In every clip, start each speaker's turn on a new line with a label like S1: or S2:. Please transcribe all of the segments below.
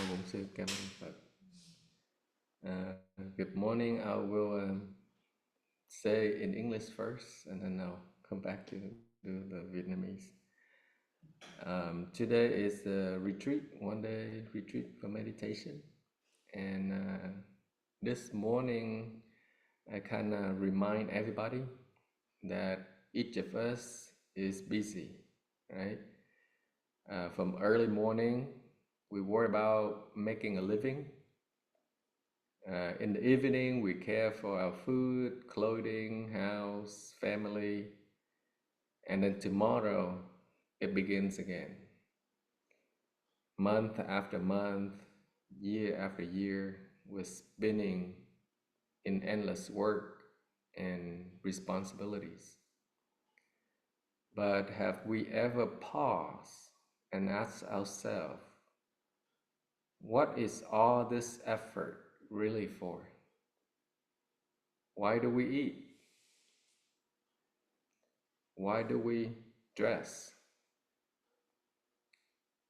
S1: Bổn Sư Cảm ơn Phật. Good morning. I will say in English first, and then I'll come back to do the Vietnamese. Today is a retreat, one-day retreat for meditation, and this morning I kind of remind everybody that each of us is busy, right? From early morning, we worry about making a living. In the evening, we care for our food, clothing, house, family, and then tomorrow it begins again. Month after month, year after year, we're spinning in endless work and responsibilities. But have we ever paused and asked ourselves, what is all this effort really for? Why do we eat? Why do we dress?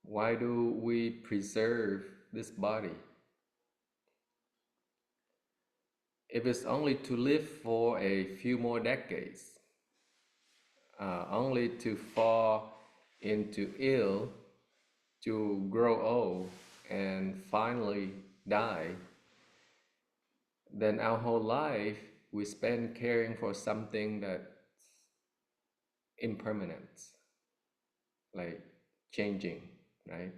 S1: Why do we preserve this body? If it's only to live for a few more decades, only to fall into ill, to grow old, and finally die, then our whole life we spend caring for something that's impermanent, like changing, right?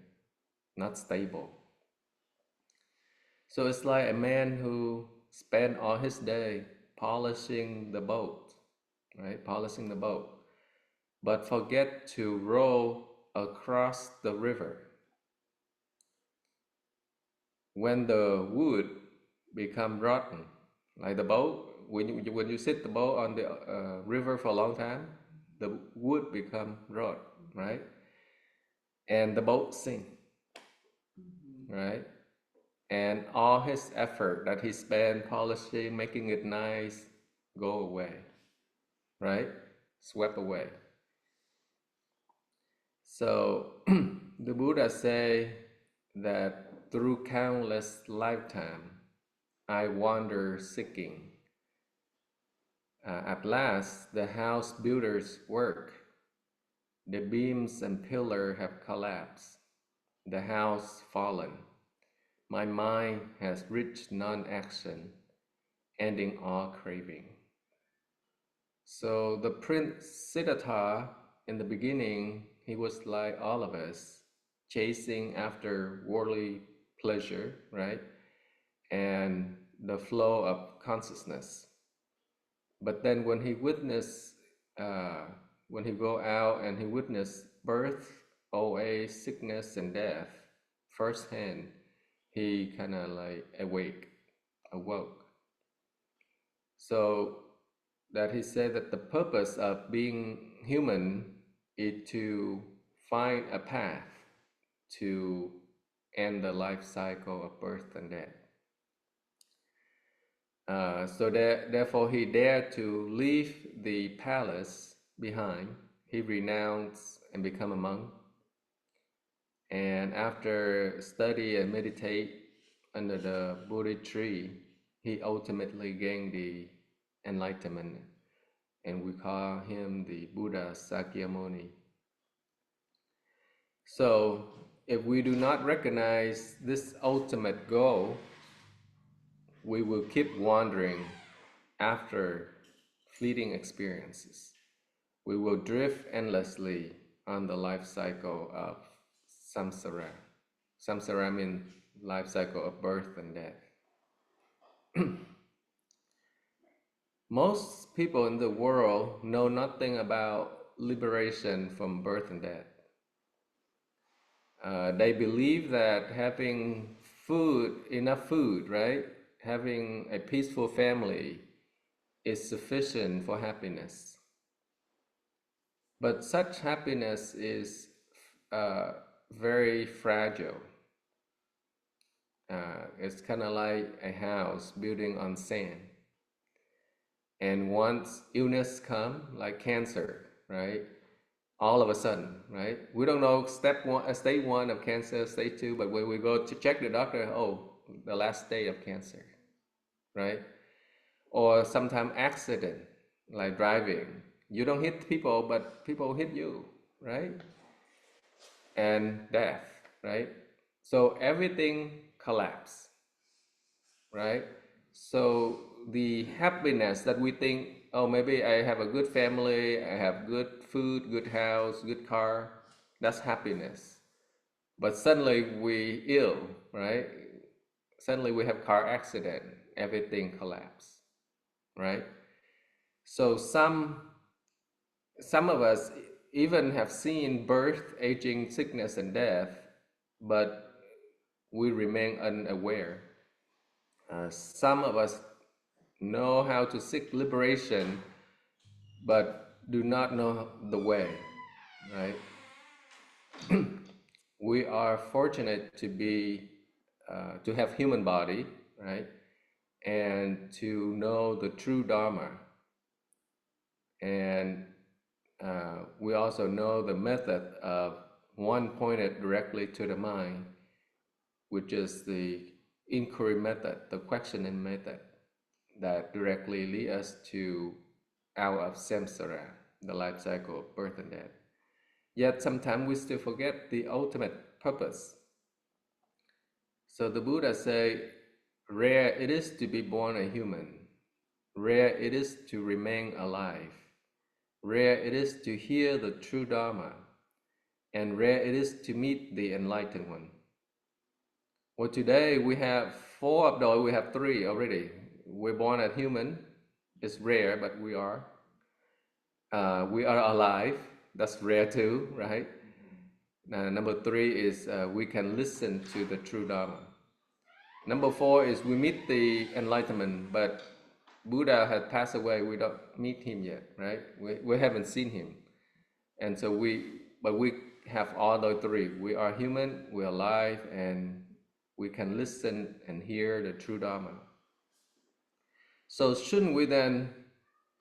S1: Not stable. So it's like a man who spent all his day polishing the boat, right? Polishing the boat, but forget to row across the river. When the wood become rotten, like the boat, when you sit the boat on the river for a long time, the wood become rot, right? And the boat sink, right? And all his effort that he spent polishing, making it nice, go away, right? Swept away. So the Buddha say that through countless lifetime, I wander seeking. At last, the house builder's work, the beams and pillar have collapsed, the house fallen. My mind has reached non-action, ending all craving. So the Prince Siddhartha, in the beginning, he was like all of us, chasing after worldly pleasure, right? And the flow of consciousness. But then when he go out and he witnessed birth, old age, sickness, and death firsthand, he kind of like awoke. So that he said that the purpose of being human is to find a path to end the life cycle of birth and death. Therefore, he dared to leave the palace behind. He renounced and become a monk. And after study and meditate under the Bodhi tree, he ultimately gained the enlightenment, and we call him the Buddha Sakyamuni. So, if we do not recognize this ultimate goal, we will keep wandering after fleeting experiences. We will drift endlessly on the life cycle of samsara. Samsara means life cycle of birth and death. Most people in the world know nothing about liberation from birth and death. They believe that having enough food, right? Having a peaceful family is sufficient for happiness. But such happiness is very fragile. It's kind of like a house building on sand. And once illness come, like cancer, right? all of a sudden, right? We don't know step one, stage one of cancer, stage two, but when we go to check the doctor, oh, the last stage of cancer, right? Or sometimes accident, like driving. You don't hit people, but people hit you, right? And death, right? So everything collapse, right? So the happiness that we think, oh, maybe I have a good family, I have good food, good house, good car, that's happiness. But suddenly we ill, right? Suddenly we have car accident, everything collapse, right? So some of us even have seen birth, aging, sickness, and death, but we remain unaware. Some of us know how to seek liberation, but do not know the way, right? We are fortunate to be to have human body, right, and to know the true Dharma, and we also know the method of one pointed directly to the mind, which is the inquiry method, the questioning method that directly lead us to out of samsara, the life cycle of birth and death. Yet sometimes we still forget the ultimate purpose. So the Buddha say, rare it is to be born a human, rare it is to remain alive, rare it is to hear the true Dharma, and rare it is to meet the enlightened one. Well, today we have four of those, we have three already. We're born as human, it's rare, but we are. We are alive, that's rare too, right? Number three is we can listen to the true Dharma. Number four is we meet the enlightenment, but Buddha had passed away, we don't meet him yet, right? We haven't seen him. And so but we have all the three. We are human, we're alive, and we can listen and hear the true Dharma. So shouldn't we then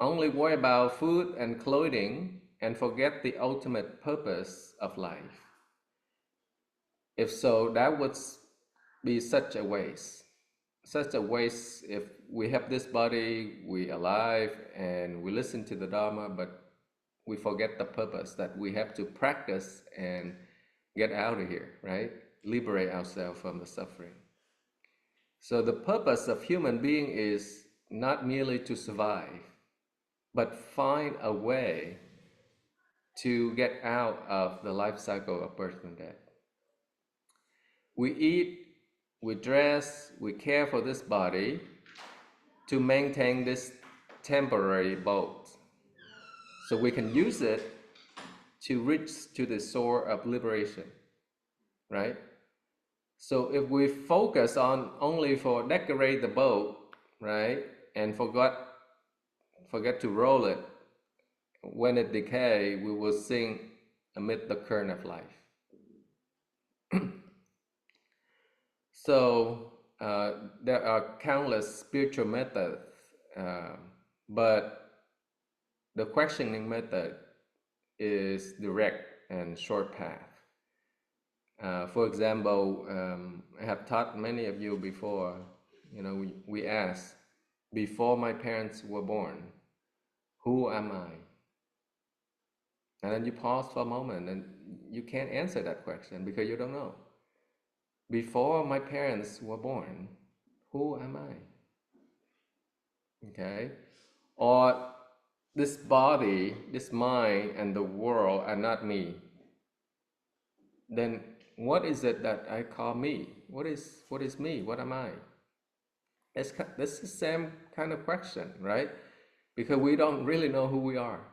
S1: only worry about food and clothing and forget the ultimate purpose of life? If so, that would be such a waste. Such a waste if we have this body, we alive, and we listen to the Dharma, but we forget the purpose that we have to practice and get out of here, right? Liberate ourselves from the suffering. So the purpose of human being is not merely to survive, but find a way to get out of the life cycle of birth and death. We eat, we dress, we care for this body to maintain this temporary boat. So we can use it to reach to the shore of liberation, right? So if we focus on only for decorate the boat, right, and forget to roll it, when it decay, we will sink amid the current of life. So there are countless spiritual methods, but the questioning method is direct and short path. For example, I have taught many of you before, we ask, before my parents were born, who am I? And then you pause for a moment and you can't answer that question because you don't know. Before my parents were born, who am I? Okay? Or this body, this mind, and the world are not me. Then what is it that I call me? What is me? What am I? It's the same kind of question, right? Because we don't really know who we are.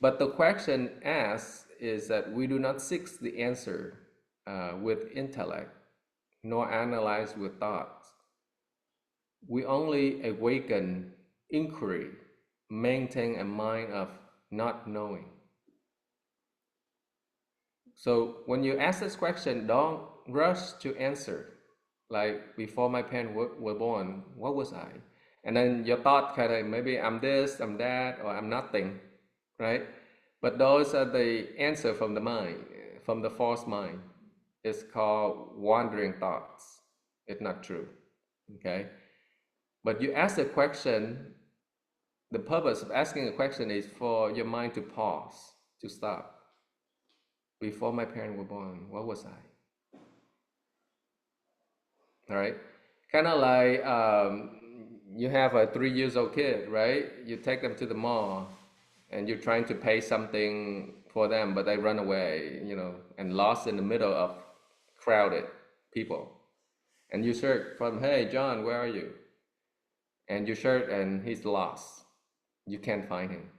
S1: But the question asked is that we do not seek the answer with intellect, nor analyze with thoughts. We only awaken inquiry, maintain a mind of not knowing. So when you ask this question, don't rush to answer. Like before my parents were born, what was I? And then your thought kind of maybe I'm this, I'm that, or I'm nothing, right? But those are the answer from the mind, from the false mind. It's called wandering thoughts. It's not true. Okay? But you ask a question, the purpose of asking a question is for your mind to pause, to stop. Before my parents were born, what was I? All right? Kind of like you have a 3 years old kid, right? You take them to the mall and you're trying to pay something for them, but they run away, and lost in the middle of crowded people. And you search for him, hey, John, where are you? And you search and he's lost. You can't find him.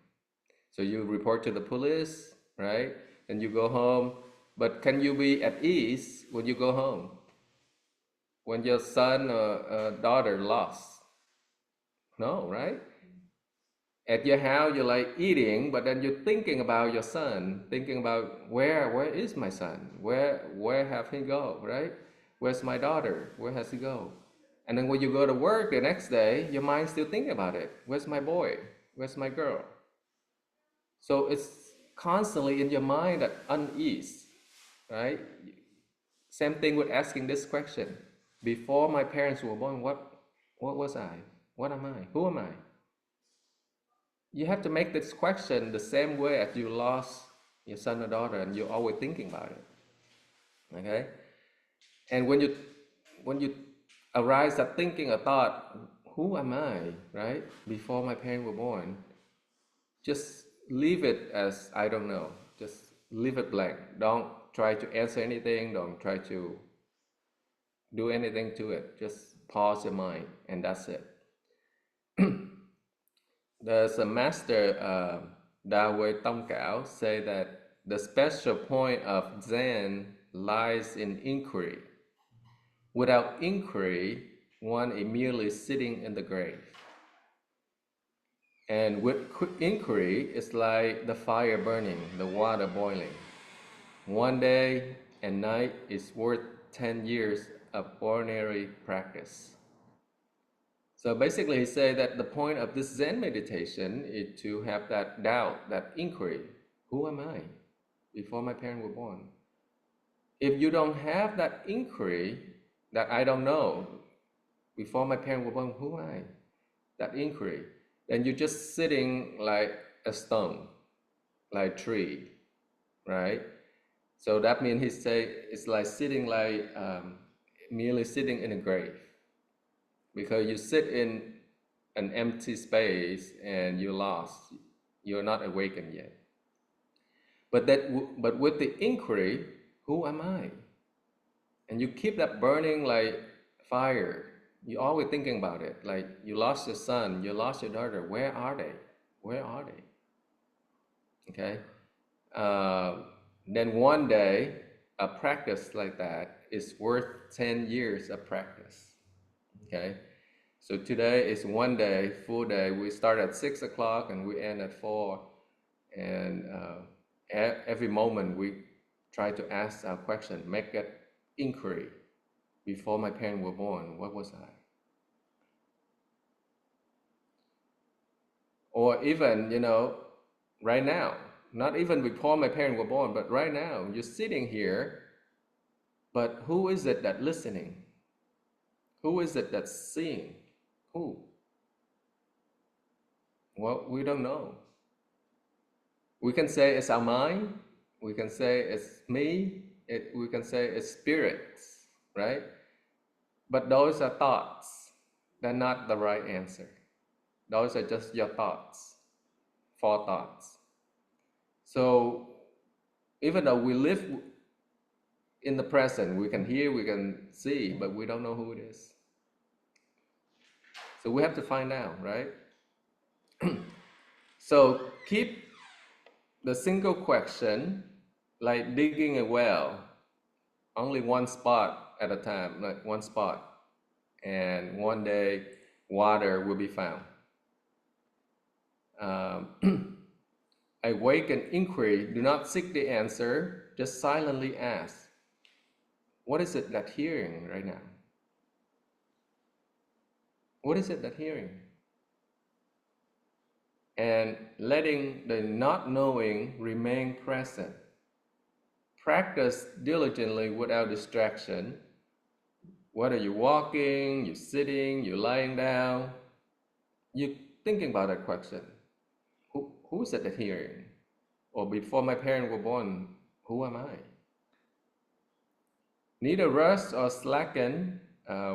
S1: So you report to the police, right? And you go home. But can you be at ease when you go home? When your son or daughter lost? No, right? At your house, you're like eating, but then you're thinking about your son, thinking about where is my son? Where have he go, right? Where's my daughter? Where has he go? And then when you go to work the next day, your mind's still thinking about it. Where's my boy? Where's my girl? So it's constantly in your mind at unease, right? Same thing with asking this question. Before my parents were born, what was I? What am I? Who am I? You have to make this question the same way as you lost your son or daughter and you're always thinking about it. Okay? And when you arise at thinking a thought, who am I, right? Before my parents were born, just leave it as I don't know. Just leave it blank. Don't try to answer anything. Don't try to do anything to it. Just pause your mind, and that's it. There's a master, Dawe Tông Cao, say that the special point of Zen lies in inquiry. Without inquiry, one is merely sitting in the grave. And with inquiry, it's like the fire burning, the water boiling. One day and night is worth 10 years of ordinary practice. So basically, he said that the point of this Zen meditation is to have that doubt, that inquiry. Who am I before my parents were born? If you don't have that inquiry, that I don't know, before my parents were born, who am I? That inquiry, then you're just sitting like a stone, like a tree, right? So that means he say it's like sitting like merely sitting in a grave, because you sit in an empty space and you're lost. You're not awakened yet. But with the inquiry, who am I? And you keep that burning like fire. You're always thinking about it. Like you lost your son, you lost your daughter. Where are they? Where are they? Okay. Then one day, a practice like that is worth 10 years of practice. Okay. So today is one day, full day. We start at 6 o'clock and we end at 4. And every moment we try to ask our question, make that inquiry. Before my parents were born, what was I? Or even, right now, not even before my parents were born, but right now, you're sitting here, but who is it that's listening? Who is it that's seeing? Who? Well, we don't know. We can say it's our mind, we can say it's me, we can say it's spirits, right? But those are thoughts. They're not the right answer. Those are just your thoughts, for thoughts. So even though we live in the present, we can hear, we can see, but we don't know who it is. So we have to find out, right? So keep the single question like digging a well, only one spot at a time, like one spot. And one day water will be found. Awaken inquiry, do not seek the answer, just silently ask, what is it that hearing right now? What is it that hearing? and letting the not knowing remain present. Practice diligently without distraction. Whether you're walking, you're sitting, you're lying down, you're thinking about that question. Who is it hearing? Or before my parents were born, who am I? Neither rush or slacken,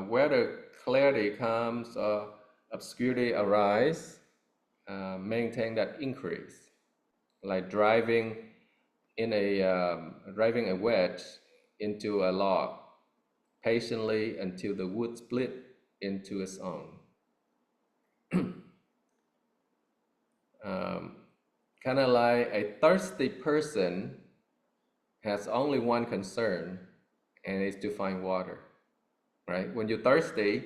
S1: whether clarity comes or obscurity arise, maintain that increase. Like driving a wedge into a log patiently until the wood split into its own. Kind of like a thirsty person has only one concern, and it's to find water, right? When you're thirsty,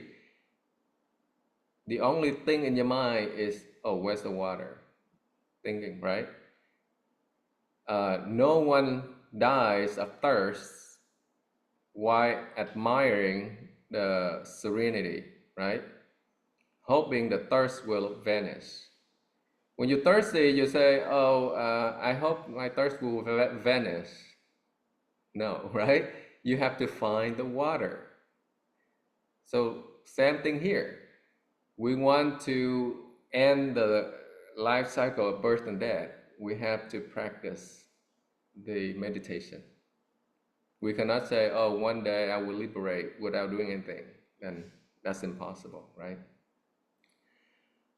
S1: the only thing in your mind is, oh, where's the water? Thinking, right? No one dies of thirst while admiring the serenity, right? Hoping the thirst will vanish. When you're thirsty, you say, oh, I hope my thirst will vanish. No, right? You have to find the water. So same thing here. We want to end the life cycle of birth and death. We have to practice the meditation. We cannot say, oh, one day I will liberate without doing anything. Then that's impossible, right?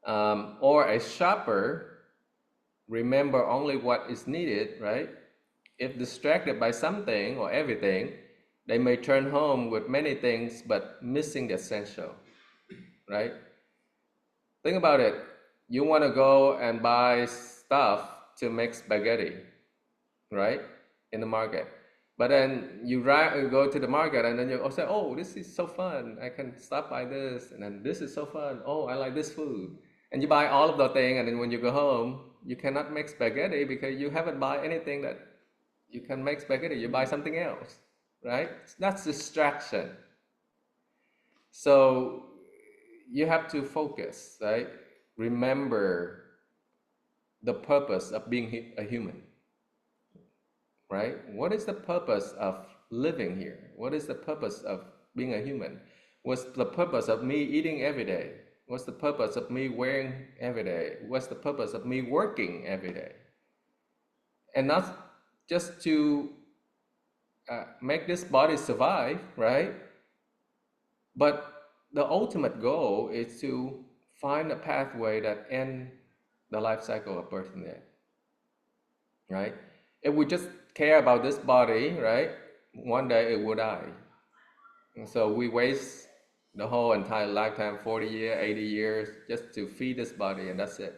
S1: Or a shopper remember only what is needed, right? If distracted by something or everything, they may turn home with many things but missing the essential, right? Think about it. You want to go and buy stuff to make spaghetti, right? In the market. But then you go to the market and then you say, oh, this is so fun. I can stop by this. And then this is so fun. Oh, I like this food. And you buy all of the things. And then when you go home, you cannot make spaghetti because you haven't bought anything that you can make spaghetti. You buy something else, right? That's distraction. So you have to focus, right? Remember the purpose of being a human, right? What is the purpose of living here? What is the purpose of being a human? What's the purpose of me eating every day? What's the purpose of me wearing every day? What's the purpose of me working every day? And not just to make this body survive, right? But the ultimate goal is to find a pathway that ends the life cycle of birth and death, right? If we just care about this body, right, one day it will die. And so we waste the whole entire lifetime, 40 years, 80 years, just to feed this body, and that's it.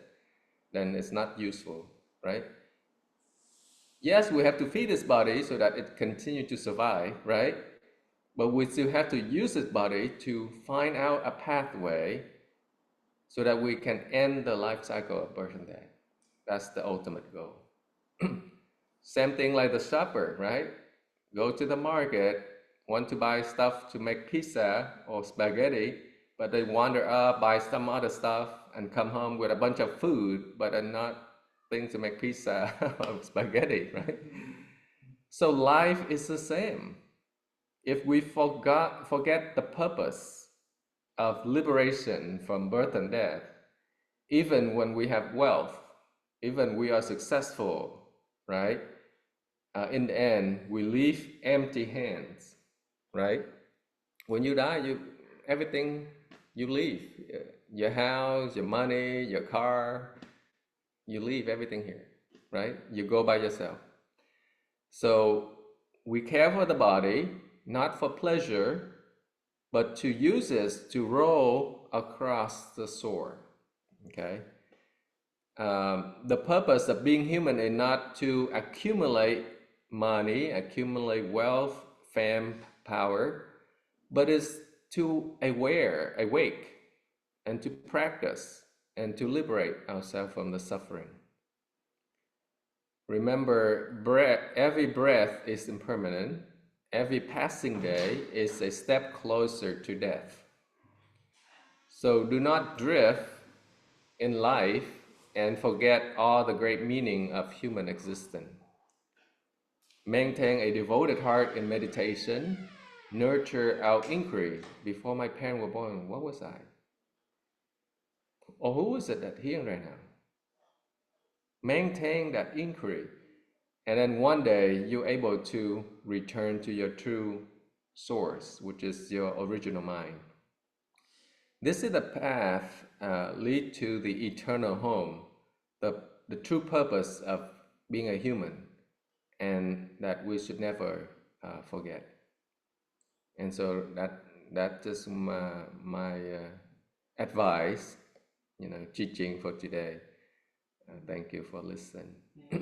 S1: Then it's not useful, right? Yes, we have to feed this body so that it continues to survive, right? But we still have to use this body to find out a pathway so that we can end the life cycle of birth and death. That's the ultimate goal. Same thing like the shopper, right? Go to the market, want to buy stuff to make pizza or spaghetti, but they wander up, buy some other stuff, and come home with a bunch of food, but are not things to make pizza or spaghetti, right? So life is the same. If we forget the purpose of liberation from birth and death, even when we have wealth, even we are successful, right? In the end, we leave empty hands, right? When you die, everything you leave, your house, your money, your car, you leave everything here, right? You go by yourself. So we care for the body, not for pleasure, but to use it to roll across the shore, okay? The purpose of being human is not to accumulate money, accumulate wealth, fame, power, but is to awake, and to practice, and to liberate ourselves from the suffering. Remember, every breath is impermanent. Every passing day is a step closer to death. So do not drift in life and forget all the great meaning of human existence. Maintain a devoted heart in meditation, nurture our inquiry. Before my parents were born, what was I? Or who is it that hearing right now? Maintain that inquiry, and then one day you're able to return to your true source, which is your original mind. This is the path lead to the eternal home, the true purpose of being a human, and that we should never forget. And so that just my advice, teaching for today. Thank you for listening.